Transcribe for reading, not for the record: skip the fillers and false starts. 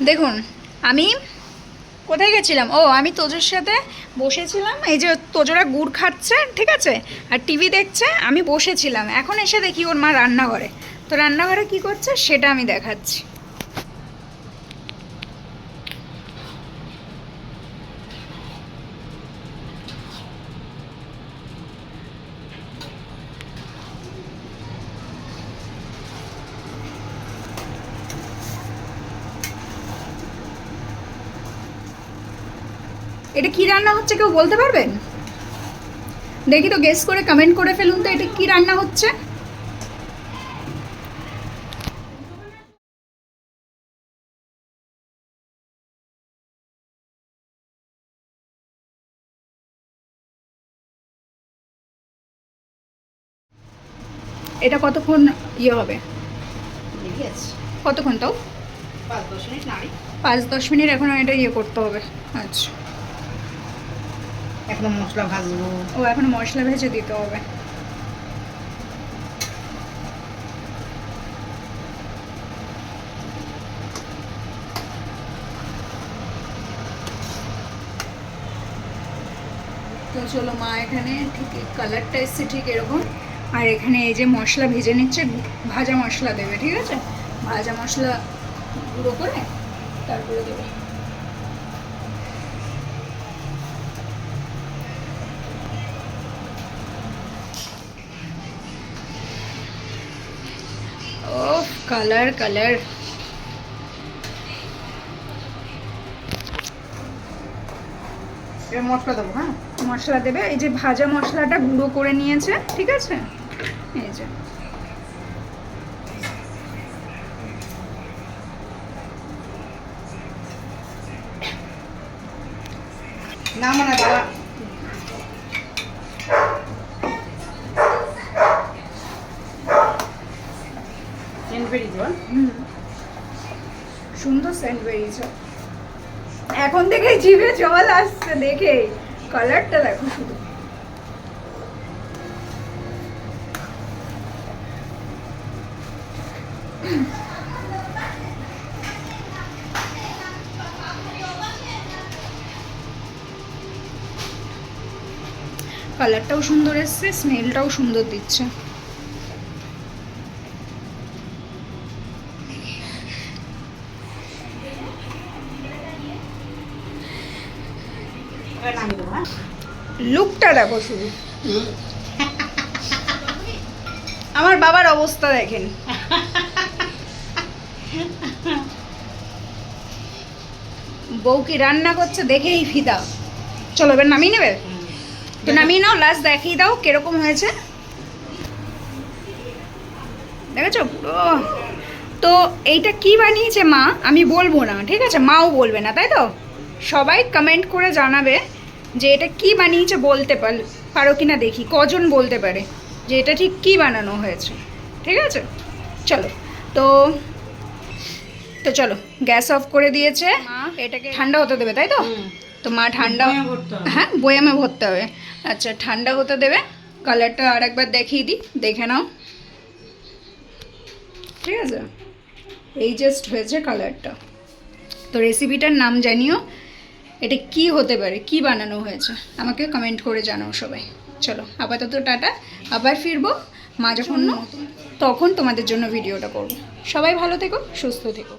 দেখুন আমি কোথায় গেছিলাম, ও আমি তোজোর সাথে বসেছিলাম, এই যে তোজোরা গুড় খাচ্ছে ঠিক আছে, আর টিভি দেখছে, আমি বসেছিলাম। এখন এসে দেখি ওর মা রান্নাঘরে, তো রান্নাঘরে কি করছে সেটা আমি দেখাচ্ছি। এটা কি রান্না হচ্ছে কেউ বলতে পারবেন? দেখি তো, গেস করে কমেন্ট করে ফেলুন তো, এটা কি রান্না হচ্ছে। এটা কতক্ষণ ইয়ে হবে, কতক্ষণ তাও? 5-10 মিনিট নাড়ি। 5-10 মিনিট এখন এটা ইয়ে করতে হবে। আচ্ছা, এখন মশলা ভাজবো। ও এখন মশলা ভেজে দিতে হবে। তো চলো, মা এখানে ঠিক কালারটা এসছে ঠিক এরকম, আর এখানে এই যে মশলা ভেজে নিচ্ছে, ভাজা মশলা দেবে ঠিক আছে, ভাজা মশলা গুঁড়ো করে তারপরে দেবে। ও কালার কালার। এবার মশলা দেবো। হ্যাঁ, মশলা দেবে, এই যে ভাজা মশলাটা গুঁড়ো করে নিয়েছে ঠিক আছে, এই যে না মানে বাবা সেন্ট বেরিয়েছে। সুন্দর সেন্ট বেরিয়েছে, এখন থেকে জিভে জল আসছে দেখে, কালারটা দেখো শুধু। কালারটাও সুন্দর এসছে, স্মেলটাও সুন্দর দিচ্ছে। এবার নামিয়ে দেবো। হ্যাঁ, লুকটা দেখো শুধু, আমার বাবার অবস্থা দেখেন। বউ কি রান্না করছে দেখেই ফিদা। চলো এবার নামিয়ে নেবে, তো নামিয়ে নাও, লাস্ট দেখিয়ে দাও কিরকম হয়েছে, দেখেছো পুরো। তো এইটা কি বানিয়েছে মা আমি বলবো না ঠিক আছে, মাও বলবে না, তাই তো? সবাই কমেন্ট করে জানাবে যে এটা কি বানিয়েছে, বলতে পারো কি না দেখি, কজন বলতে পারে যে এটা ঠিক কি বানানো হয়েছে, ঠিক আছে? চলো, তো তো চলো, গ্যাস অফ করে দিয়েছে মা, এটাকে ঠান্ডা হতে দেবে তাই তো? তো মা ঠান্ডা, হ্যাঁ বয়ামে ভরতে হবে। আচ্ছা ঠান্ডা হতে দেবে, কালারটা আর একবার দেখিয়ে দিই, দেখে নাও ঠিক আছে, এই জাস্ট হয়েছে কালারটা। তো রেসিপিটার নাম জানিও, এটা কি হতে পারে, কি বানানো হয়েছে, আমাকে কমেন্ট করে জানাও সবাই। চলো আপাতত টাটা, আবার ফিরবো মা যখন তখন তোমাদের জন্য ভিডিওটা করবো। সবাই ভালো থেকো, সুস্থ থেকো।